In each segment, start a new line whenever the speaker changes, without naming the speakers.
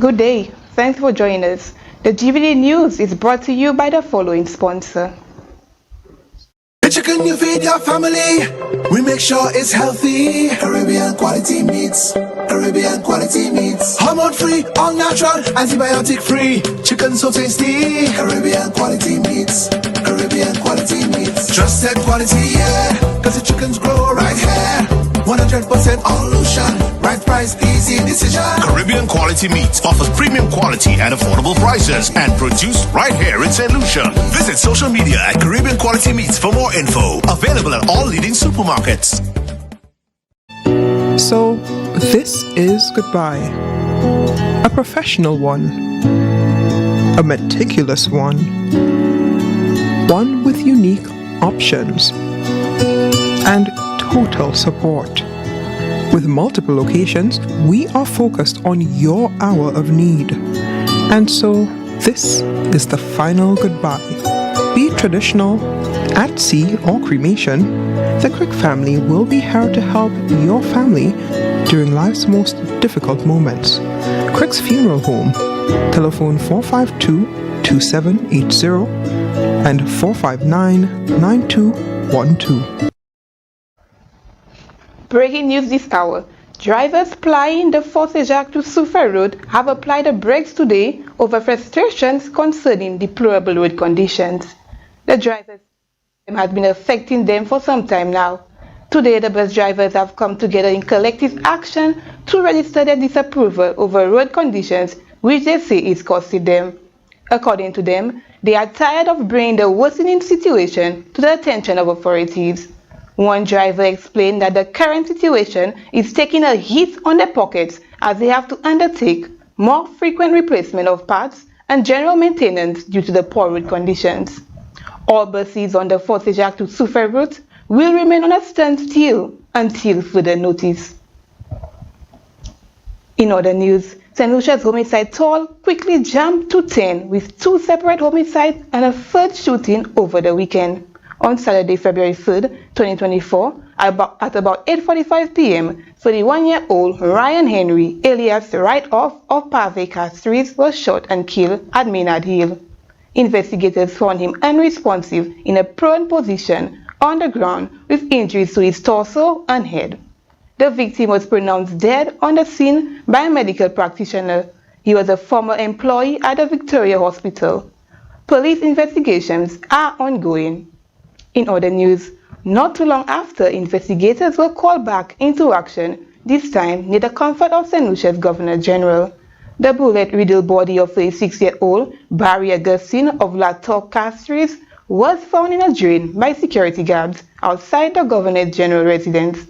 Good day. Thanks for joining us. The GVD News is brought to you by the following sponsor.
The chicken you feed your family, we make sure it's healthy. Caribbean quality meats. Caribbean quality meats. Hormone free, all natural, antibiotic free. Chicken so tasty. Caribbean quality meats. Caribbean quality meats. Trusted quality, yeah. Cause the chickens grow right here. 100% all ocean. Right price, easy decision.
Caribbean Quality Meats offers premium quality and affordable prices and produced right here in St. Lucia. Visit social media at Caribbean Quality Meats for more info. Available at all leading supermarkets.
So, this is goodbye. A professional one. A meticulous one. One with unique options. And total support. With multiple locations, we are focused on your hour of need. And so, this is the final goodbye. Be it traditional, at sea, or cremation, the Crick family will be here to help your family during life's most difficult moments. Crick's Funeral Home, telephone 452-2780 and 459-9212.
Breaking news this hour. Drivers plying the Fort-Jacques to Soufrière Road have applied the brakes today over frustrations concerning deplorable road conditions. The drivers have been affecting them for some time now. Today, the bus drivers have come together in collective action to register their disapproval over road conditions which they say is costing them. According to them, they are tired of bringing the worsening situation to the attention of authorities. One driver explained that the current situation is taking a hit on their pockets as they have to undertake more frequent replacement of parts and general maintenance due to the poor road conditions. All buses on the Fort-Jacques to Soufrière route will remain on a standstill until further notice. In other news, St. Lucia's homicide toll quickly jumped to 10 with 2 separate homicides and a third shooting over the weekend. On Saturday, February 3rd, 2024, at about 8:45 p.m., 31-year-old Ryan Henry, alias Right-Off of Pave Castries, was shot and killed at Maynard Hill. Investigators found him unresponsive in a prone position on the ground with injuries to his torso and head. The victim was pronounced dead on the scene by a medical practitioner. He was a former employee at the Victoria Hospital. Police investigations are ongoing. In other news, not too long after, investigators were called back into action, this time near the comfort of St. Lucia's Governor General. The bullet-riddled body of 36-year-old Barry Augustine of La Tour Castries was found in a drain by security guards outside the Governor General residence.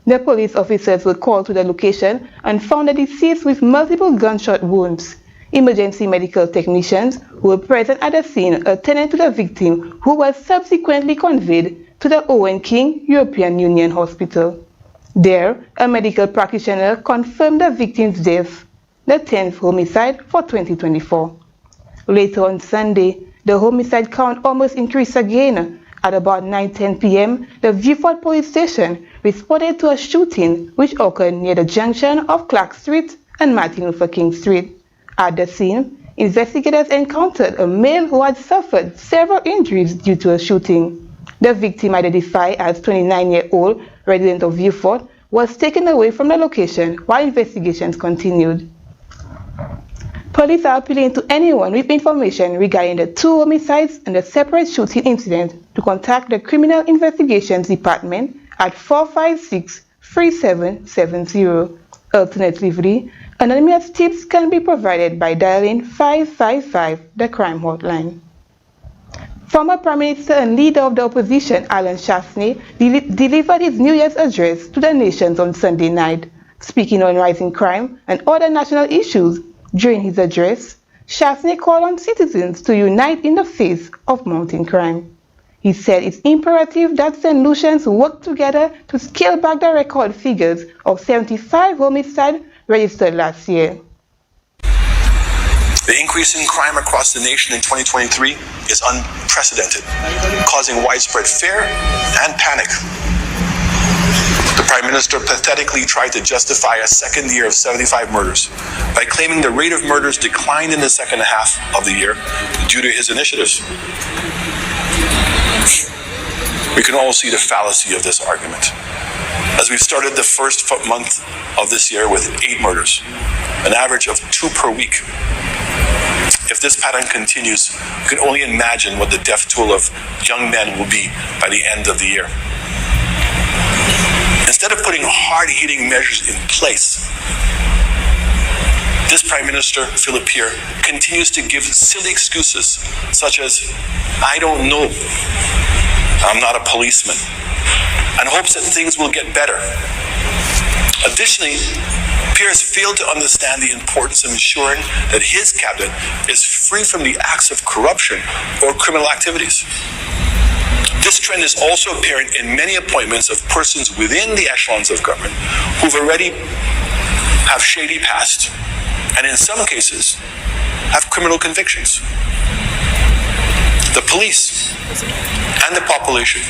The police officers were called to the location and found the deceased with multiple gunshot wounds. Emergency medical technicians who were present at the scene attended to the victim, who was subsequently conveyed to the Owen King European Union Hospital. There, a medical practitioner confirmed the victim's death, the 10th homicide for 2024. Later on Sunday, the homicide count almost increased again. At about 9:10 p.m., the Vieux-Fort police station responded to a shooting which occurred near the junction of Clark Street and Martin Luther King Street. At the scene, investigators encountered a male who had suffered several injuries due to a shooting. The victim, identified as 29-year-old resident of Vieux-Fort, was taken away from the location while investigations continued. Police are appealing to anyone with information regarding the 2 homicides and the separate shooting incident to contact the Criminal Investigations Department at 456-3770. Alternatively, anonymous tips can be provided by dialing 555, the crime hotline. Former Prime Minister and leader of the opposition, Alan Chastanet, delivered his New Year's address to the nations on Sunday night. Speaking on rising crime and other national issues, during his address, Chastanet called on citizens to unite in the face of mounting crime. He said it's imperative that St. Lucians work together to scale back the record figures of 75 homicides registered last year.
The increase in crime across the nation in 2023 is unprecedented, causing widespread fear and panic. The Prime Minister pathetically tried to justify a second year of 75 murders by claiming the rate of murders declined in the second half of the year due to his initiatives. We can all see the fallacy of this argument, as we've started the first month of this year with 8 murders, an average of 2 per week. If this pattern continues, you can only imagine what the death toll of young men will be by the end of the year. Instead of putting hard-hitting measures in place, this Prime Minister, Philip Pierre, continues to give silly excuses such as, "I don't know, I'm not a policeman," and hopes that things will get better. Additionally, Pierre has failed to understand the importance of ensuring that his cabinet is free from the acts of corruption or criminal activities. This trend is also apparent in many appointments of persons within the echelons of government who've already have shady past, and in some cases, have criminal convictions. The police and the population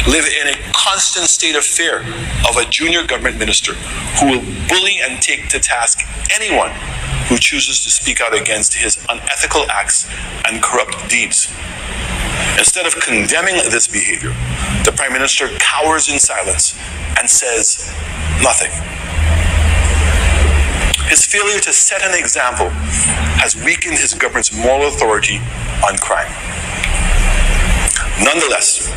live in a constant state of fear of a junior government minister who will bully and take to task anyone who chooses to speak out against his unethical acts and corrupt deeds. Instead of condemning this behavior, the Prime Minister cowers in silence and says nothing. His failure to set an example has weakened his government's moral authority on crime. Nonetheless,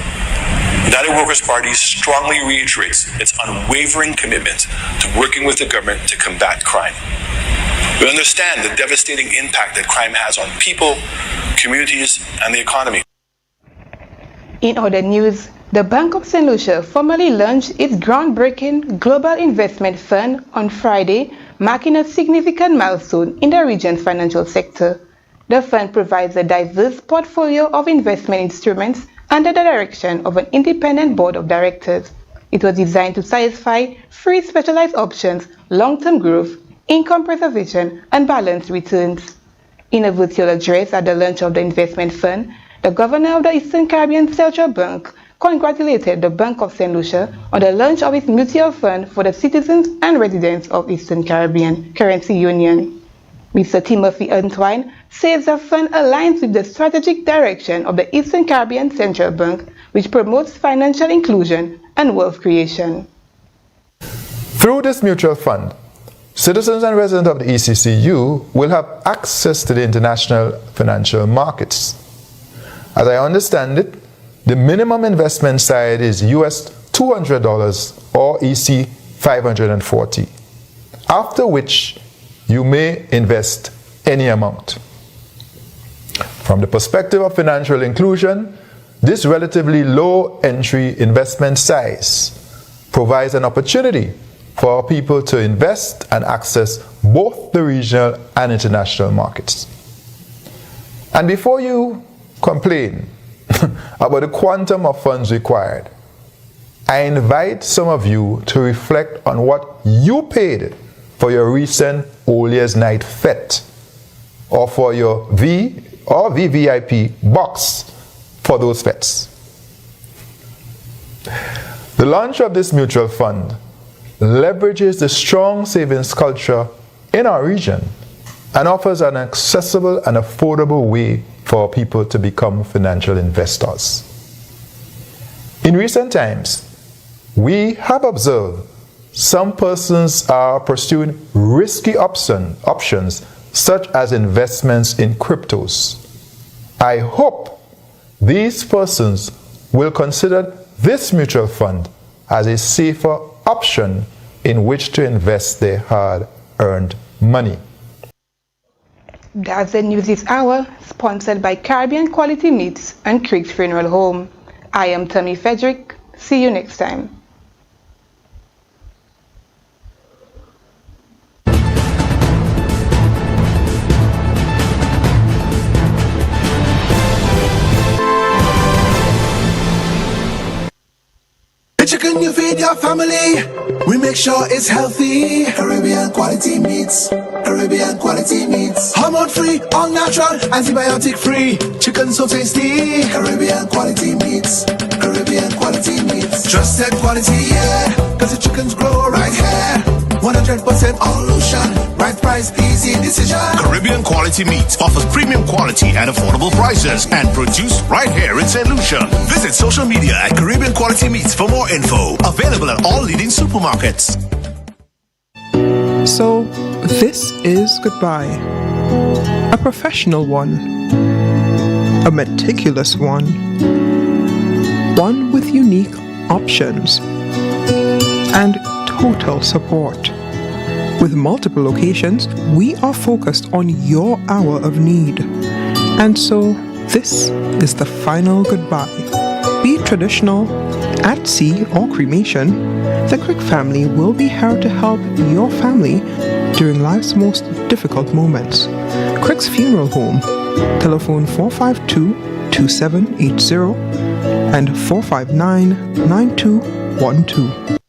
United Workers' Party strongly reiterates its unwavering commitment to working with the government to combat crime. We understand the devastating impact that crime has on people, communities, and the economy.
In other news, the Bank of St. Lucia formally launched its groundbreaking Global Investment Fund on Friday, marking a significant milestone in the region's financial sector. The fund provides a diverse portfolio of investment instruments under the direction of an independent board of directors. It was designed to satisfy 3 specialized options: long-term growth, income preservation, and balanced returns. In a virtual address at the launch of the investment fund, the governor of the Eastern Caribbean Central Bank congratulated the Bank of St. Lucia on the launch of its mutual fund for the citizens and residents of Eastern Caribbean Currency Union. Mr. Timothy Antoine says the fund aligns with the strategic direction of the Eastern Caribbean Central Bank, which promotes financial inclusion and wealth creation.
Through this mutual fund, citizens and residents of the ECCU will have access to the international financial markets. As I understand it, the minimum investment side is US $200 or EC 540, after which you may invest any amount. From the perspective of financial inclusion, this relatively low entry investment size provides an opportunity for people to invest and access both the regional and international markets. And before you complain about the quantum of funds required, I invite some of you to reflect on what you paid for your recent Old Year's Night Fete, or for your V or VVIP box for those fetes. The launch of this mutual fund leverages the strong savings culture in our region and offers an accessible and affordable way for people to become financial investors. In recent times, we have observed some persons are pursuing risky options such as investments in cryptos. I hope these persons will consider this mutual fund as a safer option in which to invest their hard-earned money.
That's the news this hour, sponsored by Caribbean Quality Meats and Creek's Funeral Home. I am Tammy Frederick. See you next time.
The chicken you feed your family, we make sure it's healthy. Caribbean quality meats, Caribbean quality meats. Hormone free, all natural, antibiotic free. Chicken so tasty. Caribbean quality meats, Caribbean quality meats. Trusted quality, yeah, cause the chickens grow right here. 100% all ocean, right price, easy
Quality Meats offers premium quality and affordable prices and produced right here in St. Lucia. Visit social media at Caribbean Quality Meats for more info. Available at all leading supermarkets.
So, this is goodbye. A professional one. A meticulous one. One with unique options. And total support. With multiple locations, we are focused on your hour of need. And so, this is the final goodbye. Be it traditional, at sea, or cremation, the Crick family will be here to help your family during life's most difficult moments. Crick's Funeral Home, telephone 452-2780 and 459-9212.